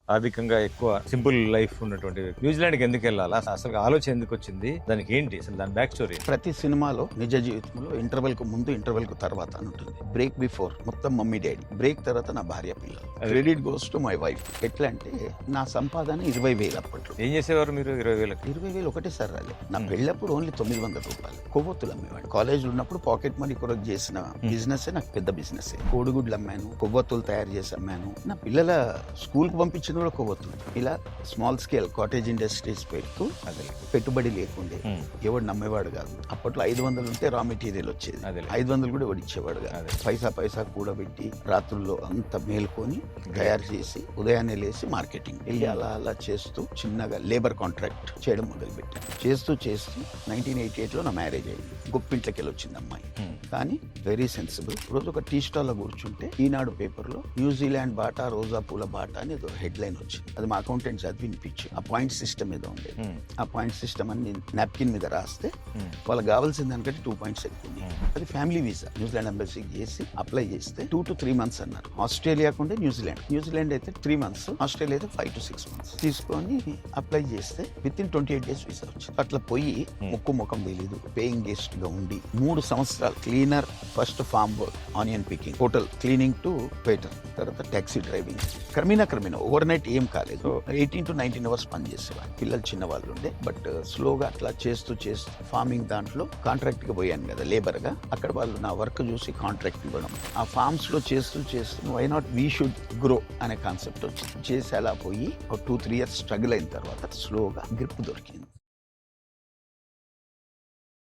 ఆర్థికంగా ఎక్కువ simple life ఉన్నటువంటి న్యూజిలాండ్కి ఎందుకు వెళ్ళాలా, అసలు ఆలోచన ఎందుకు వచ్చింది, దానికి ఏంటి అసలు దాని బ్యాక్ స్టోరీ? ప్రతి సినిమాలో నిజ జీవితంలో ఇంటర్వెల్ కు ముందు ఇంటర్వెల్ కు తర్వాత అని ఉంటుంది. బ్రేక్ బిఫోర్ మొత్తం మమ్మీ డాడీ, బ్రేక్ తర్వాత నా భార్య పిల్లలు. Credit goes to my wife. ఎట్లా అంటే నా సంపాదన 20,000 అప్పట్లో. ఏం చేసేవారు మీరు 20,000? 20,000 ఒకటేసారి రాలేదు. నా పెళ్ళప్పుడు ఓన్లీ 900 రూపాయలు కొవ్వొత్తులు అమ్మేవాడు. కాలేజ్ ఉన్నప్పుడు పాకెట్ మనీ కొరకు చేసిన బిజినెస్ నాకు పెద్ద బిజినెస్. కోడిగుడ్లు అమ్మాను, కొవ్వొత్తులు తయారు చేసి అమ్మాను. నా పిల్లల స్కూల్ కు పంపించిన కూడా కొవ్వొత్తులు. ఇలా స్మాల్ స్కేల్ కాటేజ్ ఇండస్ట్రీస్ పెడుతూ పెట్టుబడి లేకుండే ఎవడు నమ్మేవాడు కాదు. అప్పట్లో 500 ఉంటే రా మెటీరియల్ వచ్చేది. 500 కూడా ఎవడు ఇచ్చేవాడు కాదు. పైసా కూడబెట్టి రాత్రుల్లో అంత మేల్కొని తయారు చేసి ఉదయాన్నే లేసి మార్కెటింగ్ వెళ్ళి అలా చేస్తూ చిన్నగా లేబర్ కాంట్రాక్ట్ చేయడం మొదలుపెట్టాను. చేస్తూ 1988లో నా మ్యారేజ్ అయింది. గొప్పింట్లోకి వెళ్ళి వచ్చింది అమ్మాయి. కానీ వెరీ సెన్సిబుల్. రోజు ఒక టీ స్టాల్ లో కూర్చుంటే ఈనాడు పేపర్ లో న్యూజిలాండ్ బాటా, రోజా పూల బాటా అని ఏదో హెడ్ లైన్ వచ్చింది. అది మా అకౌంటెంట్ చదివి వినిపించి ఆ పాయింట్ సిస్టమ్ ఏదో ఉండేది. ఆ పాయింట్ సిస్టమ్ అని నేను నాప్కిన్ మీద రాస్తే వాళ్ళకి కావాల్సిన దానికంటే 2 పాయింట్స్ ఎక్కువ ఉంది. అది ఫ్యామిలీ వీసా. న్యూజిలాండ్ ఎంబసీకి చేసి అప్లై చేస్తే 2 to 3 months అన్నారు. ఆస్ట్రేలియాకు ఉండే న్యూజిలాండ్ అయితే 3 months, ఆస్ట్రేలియా అయితే 5 to 6 months తీసుకొని అప్లై చేస్తే విత్ ఇన్ 28 days వీసా వచ్చింది. అట్లా పోయి ముఖం తెలీదు, పేయింగ్ గెస్ట్ గా ఉండి 3 సంవత్సరాలు cleaner, first farm work, onion picking, hotel cleaning to waiter, తర్వాత టాక్సీ డ్రైవింగ్. క్రమేణా ఓవర్ నైట్ ఏం కాలేదు. 18 to 19 hours పని చేసేవాడు. పిల్లలు చిన్న వాళ్ళు ఉండే. బట్ స్లోగా అట్లా చేస్తూ ఫార్మింగ్ దాంట్లో కాంట్రాక్ట్ గా పోయాను కదా లేబర్ గా. అక్కడ వాళ్ళు నా వర్క్ చూసి కాంట్రాక్ట్ ఇవ్వడం, ఆ ఫార్మ్స్ లో చేస్తూ why not we should grow అనే కాన్సెప్ట్ వచ్చింది. చేసి అలా పోయి ఒక 2-3 years స్ట్రగుల్ అయిన తర్వాత స్లోగా గ్రిప్ దొరికింది.